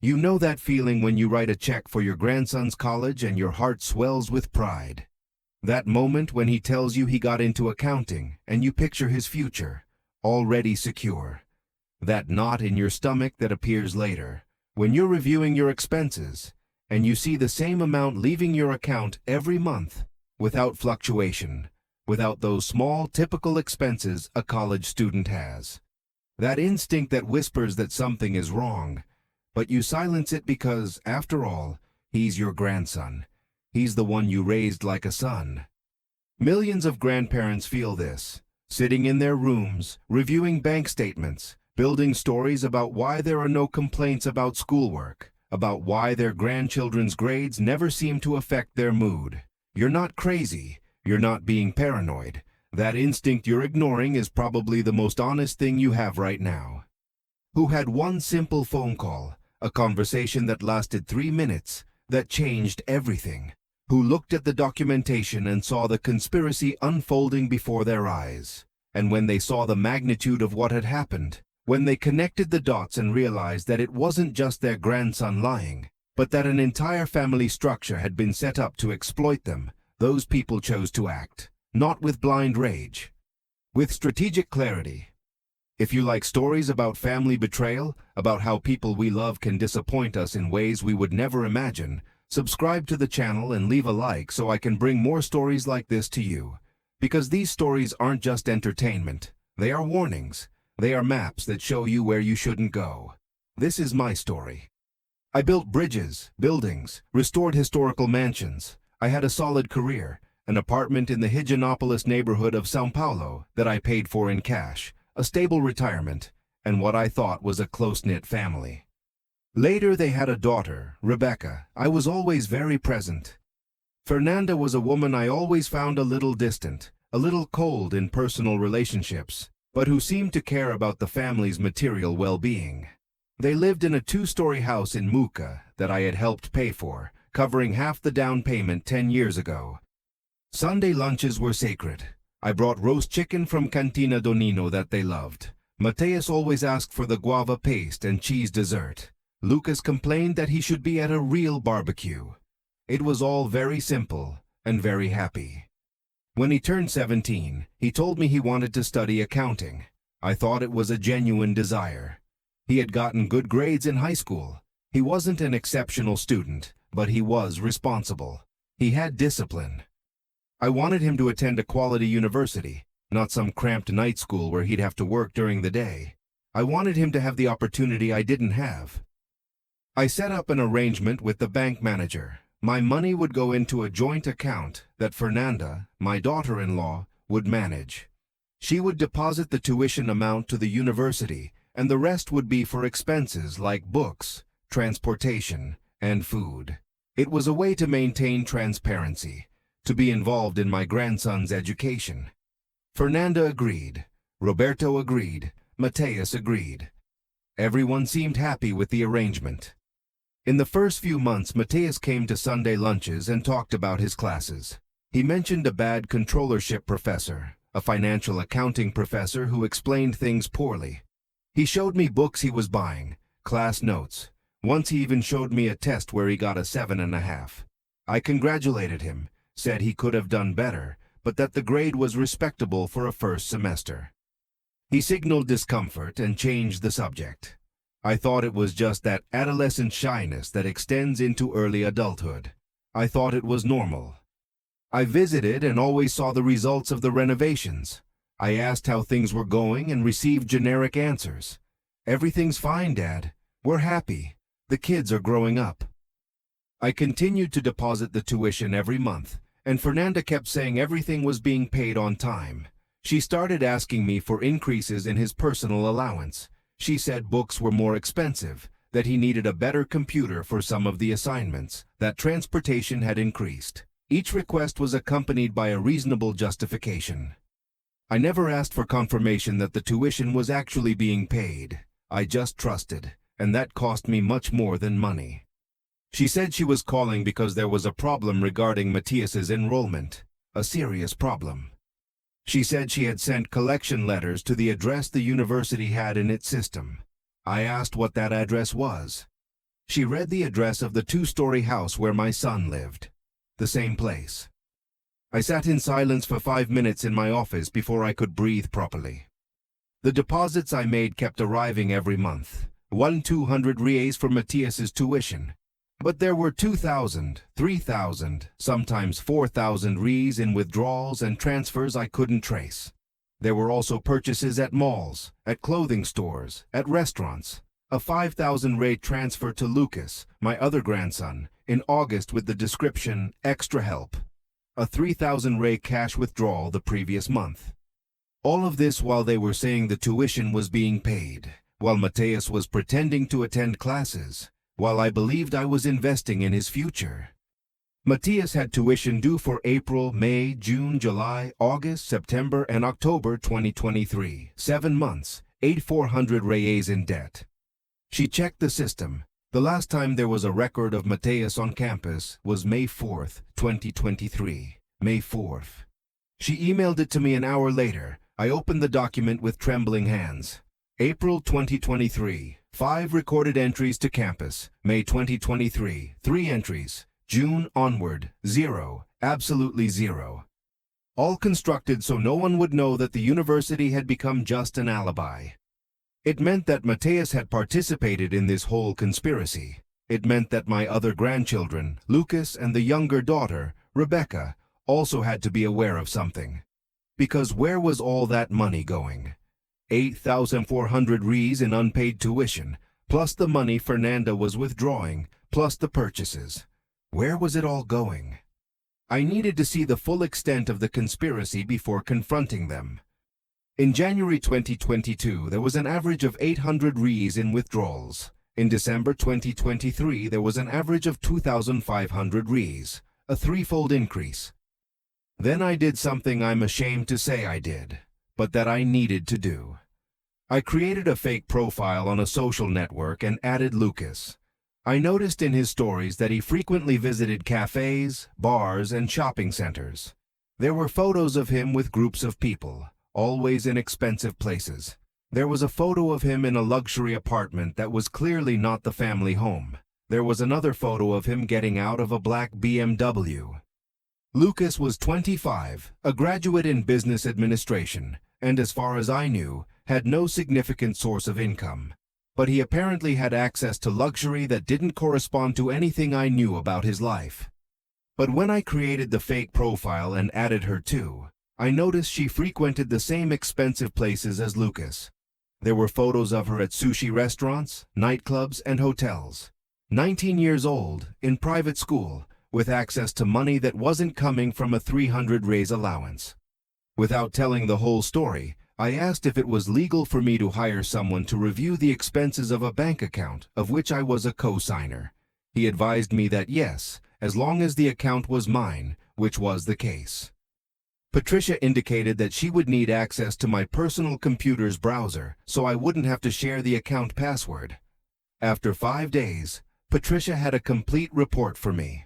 You know that feeling when you write a check for your grandson's college and your heart swells with pride. That moment when he tells you he got into accounting and you picture his future, already secure. That knot in your stomach that appears later, when you're reviewing your expenses and you see the same amount leaving your account every month, without fluctuation, without those small typical expenses a college student has. That instinct that whispers that something is wrong, but you silence it because, after all, he's your grandson. He's the one you raised like a son. Millions of grandparents feel this, sitting in their rooms, reviewing bank statements, building stories about why there are no complaints about schoolwork, about why their grandchildren's grades never seem to affect their mood. You're not crazy. You're not being paranoid. That instinct you're ignoring is probably the most honest thing you have right now. Who had one simple phone call, a conversation that lasted 3 minutes, that changed everything? Who looked at the documentation and saw the conspiracy unfolding before their eyes? And when they saw the magnitude of what had happened, when they connected the dots and realized that it wasn't just their grandson lying, but that an entire family structure had been set up to exploit them, those people chose to act, not with blind rage, with strategic clarity. If you like stories about family betrayal, about how people we love can disappoint us in ways we would never imagine, subscribe to the channel and leave a like so I can bring more stories like this to you. Because these stories aren't just entertainment, they are warnings. They are maps that show you where you shouldn't go. This is my story. I built bridges, buildings, restored historical mansions. I had a solid career, an apartment in the Higienópolis neighborhood of São Paulo that I paid for in cash, a stable retirement, and what I thought was a close-knit family. Later they had a daughter, Rebecca. I was always very present. Fernanda was a woman I always found a little distant, a little cold in personal relationships, but who seemed to care about the family's material well-being. They lived in a 2-story house in Muca that I had helped pay for, covering half the down payment 10 years ago. Sunday lunches were sacred. I brought roast chicken from Cantina do Nino that they loved. Mateus always asked for the guava paste and cheese dessert. Lucas complained that he should be at a real barbecue. It was all very simple and very happy. When he turned 17, he told me he wanted to study accounting. I thought it was a genuine desire. He had gotten good grades in high school. He wasn't an exceptional student, but he was responsible. He had discipline. I wanted him to attend a quality university, not some cramped night school where he'd have to work during the day. I wanted him to have the opportunity I didn't have. I set up an arrangement with the bank manager. My money would go into a joint account that Fernanda, my daughter-in-law, would manage. She would deposit the tuition amount to the university, and the rest would be for expenses like books, transportation, and food. It was a way to maintain transparency, to be involved in my grandson's education. Fernanda agreed. Roberto agreed. Mateus agreed. Everyone seemed happy with the arrangement. In the first few months, Mateus came to Sunday lunches and talked about his classes. He mentioned a bad controllership professor, a financial accounting professor who explained things poorly. He showed me books he was buying, class notes. Once he even showed me a test where he got a 7.5. I congratulated him, said he could have done better, but that the grade was respectable for a first semester. He signaled discomfort and changed the subject. I thought it was just that adolescent shyness that extends into early adulthood. I thought it was normal. I visited and always saw the results of the renovations. I asked how things were going and received generic answers. Everything's fine, Dad. We're happy. The kids are growing up. I continued to deposit the tuition every month, and Fernanda kept saying everything was being paid on time. She started asking me for increases in his personal allowance. She said books were more expensive, that he needed a better computer for some of the assignments, that transportation had increased. Each request was accompanied by a reasonable justification. I never asked for confirmation that the tuition was actually being paid. I just trusted, and that cost me much more than money. She said she was calling because there was a problem regarding Mateus's enrollment, a serious problem. She said she had sent collection letters to the address the university had in its system. I asked what that address was. She read the address of the two-story house where my son lived. The same place. I sat in silence for 5 minutes in my office before I could breathe properly. The deposits I made kept arriving every month. 200 reais for Matias's tuition. But there were 2,000, 3,000, sometimes 4,000 reais in withdrawals and transfers I couldn't trace. There were also purchases at malls, at clothing stores, at restaurants. A 5,000 rate transfer to Lucas, my other grandson, in August with the description, extra help. A 3,000 rate cash withdrawal the previous month. All of this while they were saying the tuition was being paid, while Mateus was pretending to attend classes, while I believed I was investing in his future. Matias had tuition due for April, May, June, July, August, September, and October 2023. 7 months, 8,400 reais in debt. She checked the system. The last time there was a record of Mateus on campus was May 4th, 2023. May 4th. She emailed it to me an hour later. I opened the document with trembling hands. April 2023. 5 recorded entries to campus. May 2023. 3 entries. June onward. 0. Absolutely 0. All constructed so no one would know that the university had become just an alibi. It meant that Mateus had participated in this whole conspiracy. It meant that my other grandchildren, Lucas and the younger daughter, Rebecca, also had to be aware of something. Because where was all that money going? 8,400 reais in unpaid tuition, plus the money Fernanda was withdrawing, plus the purchases. Where was it all going? I needed to see the full extent of the conspiracy before confronting them. In January 2022, there was an average of 800 reais in withdrawals. In December 2023, there was an average of 2,500 reais, a 3-fold increase. Then I did something I'm ashamed to say I did, but that I needed to do. I created a fake profile on a social network and added Lucas. I noticed in his stories that he frequently visited cafes, bars, and shopping centers. There were photos of him with groups of people, always in expensive places. There was a photo of him in a luxury apartment that was clearly not the family home. There was another photo of him getting out of a black BMW. Lucas was 25, a graduate in business administration, and as far as I knew, had no significant source of income. But he apparently had access to luxury that didn't correspond to anything I knew about his life. But when I created the fake profile and added her too, I noticed she frequented the same expensive places as Lucas. There were photos of her at sushi restaurants, nightclubs, and hotels. 19 years old, in private school, with access to money that wasn't coming from a 300 reais allowance. Without telling the whole story, I asked if it was legal for me to hire someone to review the expenses of a bank account of which I was a co-signer. He advised me that yes, as long as the account was mine, which was the case. Patricia indicated that she would need access to my personal computer's browser so I wouldn't have to share the account password. After 5 days, Patricia had a complete report for me.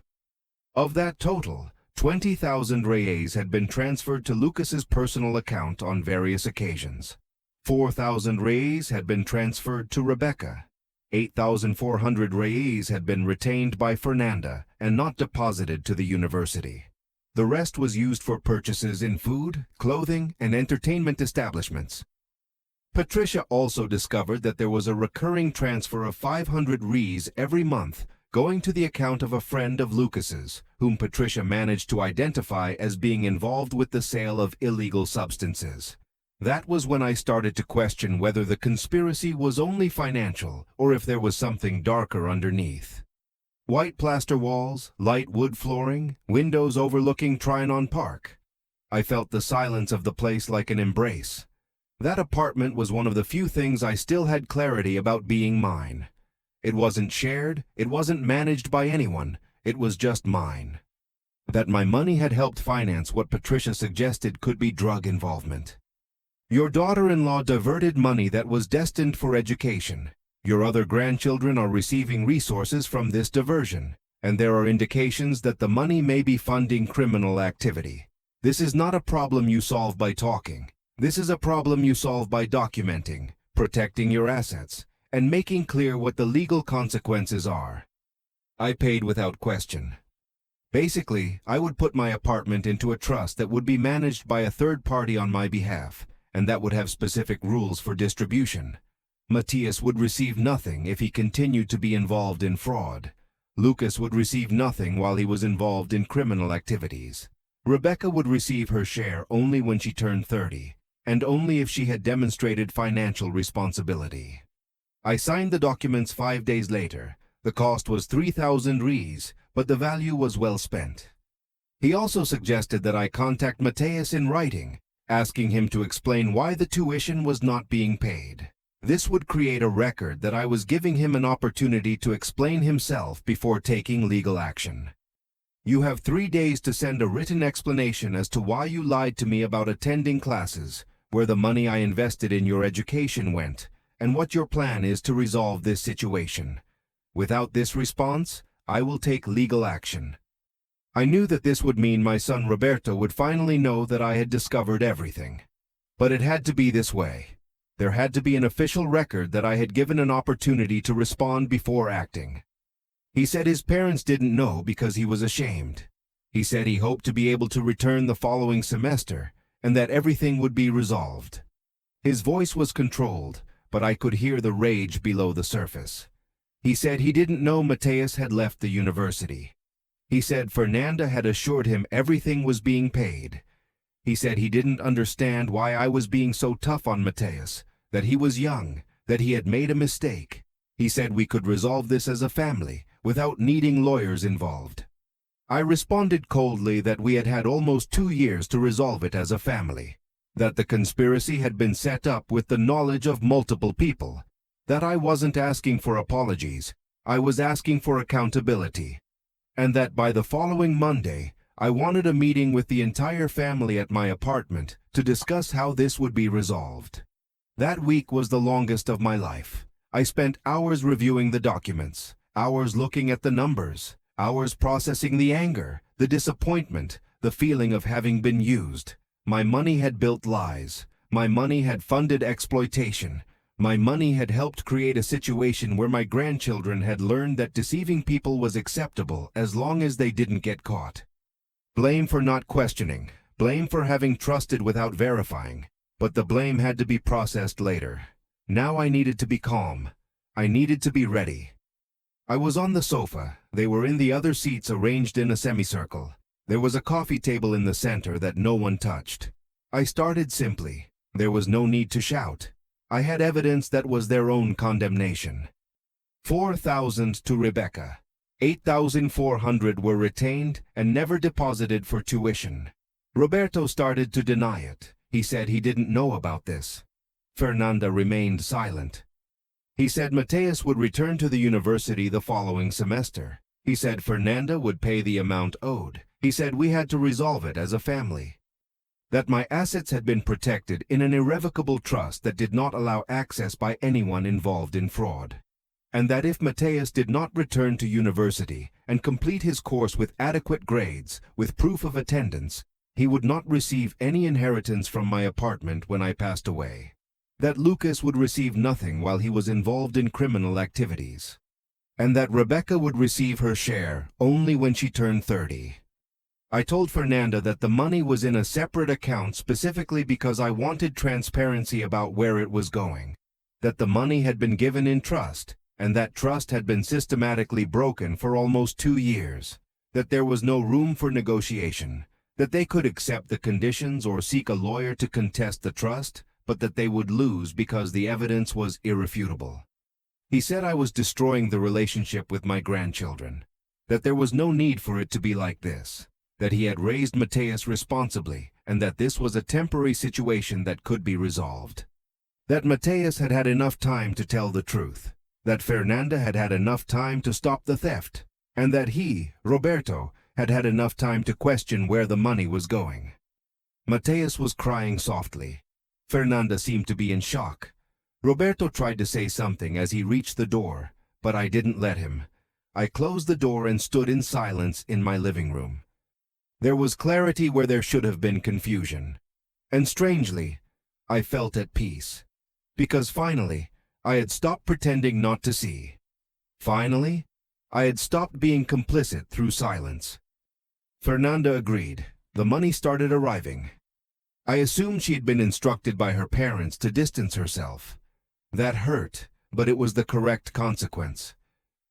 Of that total, 20,000 reais had been transferred to Lucas's personal account on various occasions. 4,000 reais had been transferred to Rebecca. 8,400 reais had been retained by Fernanda and not deposited to the university. The rest was used for purchases in food, clothing, and entertainment establishments. Patricia also discovered that there was a recurring transfer of 500 reais every month going to the account of a friend of Lucas's, whom Patricia managed to identify as being involved with the sale of illegal substances. That was when I started to question whether the conspiracy was only financial or if there was something darker underneath. White plaster walls, light wood flooring, windows overlooking Trianon Park. I felt the silence of the place like an embrace. That apartment was one of the few things I still had clarity about being mine. It wasn't shared, it wasn't managed by anyone, it was just mine. That my money had helped finance what Patricia suggested could be drug involvement. Your daughter-in-law diverted money that was destined for education. Your other grandchildren are receiving resources from this diversion, and there are indications that the money may be funding criminal activity. This is not a problem you solve by talking. This is a problem you solve by documenting, protecting your assets, and making clear what the legal consequences are. I paid without question. Basically, I would put my apartment into a trust that would be managed by a third party on my behalf, and that would have specific rules for distribution. Matthias would receive nothing if he continued to be involved in fraud. Lucas would receive nothing while he was involved in criminal activities. Rebecca would receive her share only when she turned 30, and only if she had demonstrated financial responsibility. I signed the documents 5 days later. The cost was 3,000 rees, but the value was well spent. He also suggested that I contact Matthias in writing, asking him to explain why the tuition was not being paid. This would create a record that I was giving him an opportunity to explain himself before taking legal action. You have 3 days to send a written explanation as to why you lied to me about attending classes, where the money I invested in your education went, and what your plan is to resolve this situation. Without this response, I will take legal action. I knew that this would mean my son Roberto would finally know that I had discovered everything. But it had to be this way. There had to be an official record that I had given an opportunity to respond before acting. He said his parents didn't know because he was ashamed. He said he hoped to be able to return the following semester and that everything would be resolved. His voice was controlled, but I could hear the rage below the surface. He said he didn't know Matthias had left the university. He said Fernanda had assured him everything was being paid. He said he didn't understand why I was being so tough on Matthias, that he was young, that he had made a mistake. He said we could resolve this as a family, without needing lawyers involved. I responded coldly that we had had almost 2 years to resolve it as a family, that the conspiracy had been set up with the knowledge of multiple people, that I wasn't asking for apologies, I was asking for accountability, and that by the following Monday, I wanted a meeting with the entire family at my apartment to discuss how this would be resolved. That week was the longest of my life. I spent hours reviewing the documents, hours looking at the numbers, hours processing the anger, the disappointment, the feeling of having been used. My money had built lies. My money had funded exploitation. My money had helped create a situation where my grandchildren had learned that deceiving people was acceptable as long as they didn't get caught. Blame for not questioning, blame for having trusted without verifying, but the blame had to be processed later. Now I needed to be calm. I needed to be ready. I was on the sofa. They were in the other seats arranged in a semicircle. There was a coffee table in the center that no one touched. I started simply. There was no need to shout. I had evidence that was their own condemnation. 4,000 to Rebecca. 8,400 were retained and never deposited for tuition. Roberto started to deny it. He said he didn't know about this. Fernanda remained silent. He said Matthias would return to the university the following semester. He said Fernanda would pay the amount owed. He said we had to resolve it as a family. That my assets had been protected in an irrevocable trust that did not allow access by anyone involved in fraud. And that if Matthias did not return to university and complete his course with adequate grades, with proof of attendance, he would not receive any inheritance from my apartment when I passed away. That Lucas would receive nothing while he was involved in criminal activities. And that Rebecca would receive her share only when she turned 30. I told Fernanda that the money was in a separate account specifically because I wanted transparency about where it was going. That the money had been given in trust, and that trust had been systematically broken for almost 2 years. That there was no room for negotiation. That they could accept the conditions or seek a lawyer to contest the trust, but that they would lose because the evidence was irrefutable. He said I was destroying the relationship with my grandchildren. That there was no need for it to be like this. That he had raised Matthias responsibly, and that this was a temporary situation that could be resolved. That Matthias had had enough time to tell the truth. That Fernanda had had enough time to stop the theft, and that he, Roberto, had had enough time to question where the money was going. Matthias was crying softly. Fernanda seemed to be in shock. Roberto tried to say something as he reached the door, but I didn't let him. I closed the door and stood in silence in my living room. There was clarity where there should have been confusion. And strangely, I felt at peace. Because finally, I had stopped pretending not to see. Finally, I had stopped being complicit through silence. Fernanda agreed. The money started arriving. I assumed she'd been instructed by her parents to distance herself. That hurt, but it was the correct consequence.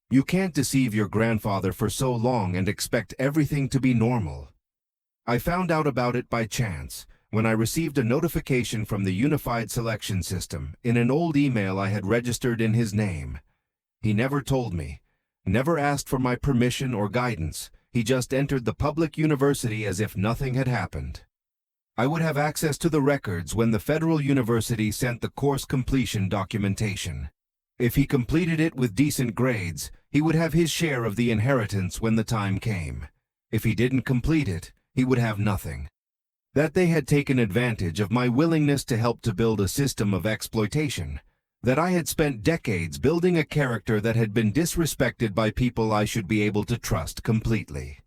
You can't deceive your grandfather for so long and expect everything to be normal. I found out about it by chance, when I received a notification from the Unified Selection System in an old email I had registered in his name. He never told me, never asked for my permission or guidance. He just entered the public university as if nothing had happened. I would have access to the records when the federal university sent the course completion documentation. If he completed it with decent grades, he would have his share of the inheritance when the time came. If he didn't complete it, he would have nothing. That they had taken advantage of my willingness to help to build a system of exploitation. That I had spent decades building a character that had been disrespected by people I should be able to trust completely.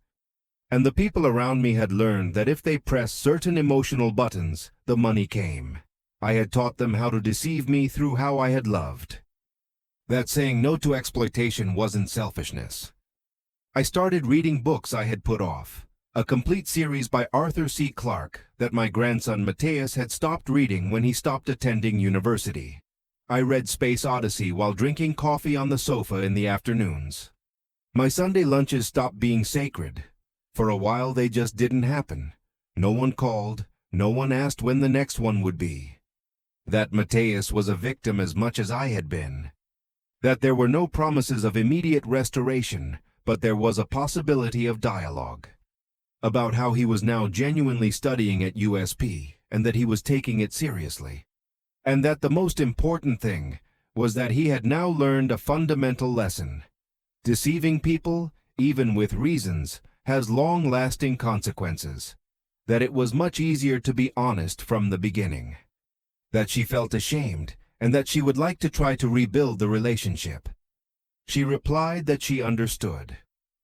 And the people around me had learned that if they pressed certain emotional buttons, the money came. I had taught them how to deceive me through how I had loved. That saying no to exploitation wasn't selfishness. I started reading books I had put off. A complete series by Arthur C. Clarke that my grandson Mateus had stopped reading when he stopped attending university. I read Space Odyssey while drinking coffee on the sofa in the afternoons. My Sunday lunches stopped being sacred. For a while they just didn't happen. No one called, no one asked when the next one would be. That Mateus was a victim as much as I had been. That there were no promises of immediate restoration, but there was a possibility of dialogue. About how he was now genuinely studying at USP, and that he was taking it seriously. And that the most important thing was that he had now learned a fundamental lesson. Deceiving people, even with reasons, has long-lasting consequences. That it was much easier to be honest from the beginning. That she felt ashamed, and that she would like to try to rebuild the relationship. She replied that she understood.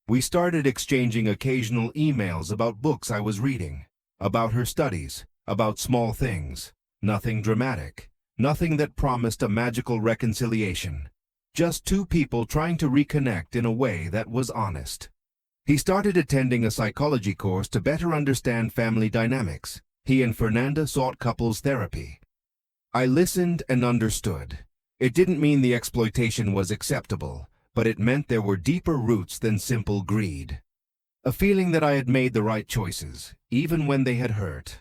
We started exchanging occasional emails about books I was reading, about her studies, about small things, nothing dramatic, nothing that promised a magical reconciliation. Just two people trying to reconnect in a way that was honest. He started attending a psychology course to better understand family dynamics. He and Fernanda sought couples therapy. I listened and understood. It didn't mean the exploitation was acceptable, but it meant there were deeper roots than simple greed. A feeling that I had made the right choices, even when they had hurt.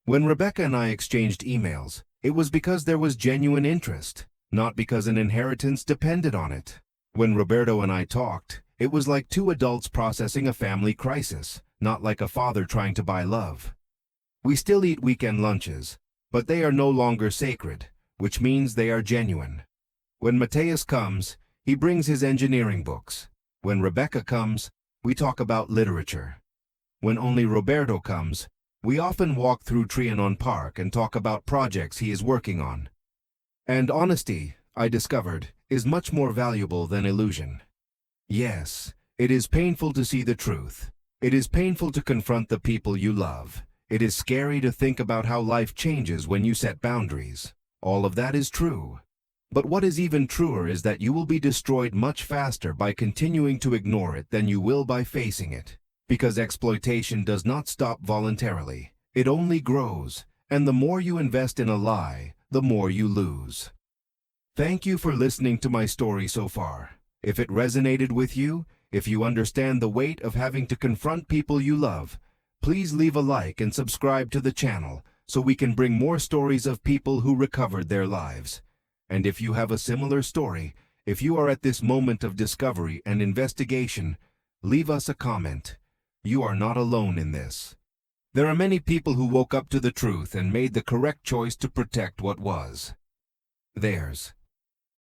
When Rebecca and I exchanged emails, it was because there was genuine interest, not because an inheritance depended on it. When Roberto and I talked, it was like two adults processing a family crisis, not like a father trying to buy love. We still eat weekend lunches, but they are no longer sacred, which means they are genuine. When Mateus comes, he brings his engineering books. When Rebecca comes, we talk about literature. When only Roberto comes, we often walk through Trianon Park and talk about projects he is working on. And honesty, I discovered, is much more valuable than illusion. Yes, it is painful to see the truth. It is painful to confront the people you love. It is scary to think about how life changes when you set boundaries. All of that is true. But what is even truer is that you will be destroyed much faster by continuing to ignore it than you will by facing it. Because exploitation does not stop voluntarily. It only grows, and the more you invest in a lie, the more you lose. Thank you for listening to my story so far. If it resonated with you, if you understand the weight of having to confront people you love, please leave a like and subscribe to the channel so we can bring more stories of people who recovered their lives. And if you have a similar story, if you are at this moment of discovery and investigation, leave us a comment. You are not alone in this. There are many people who woke up to the truth and made the correct choice to protect what was theirs.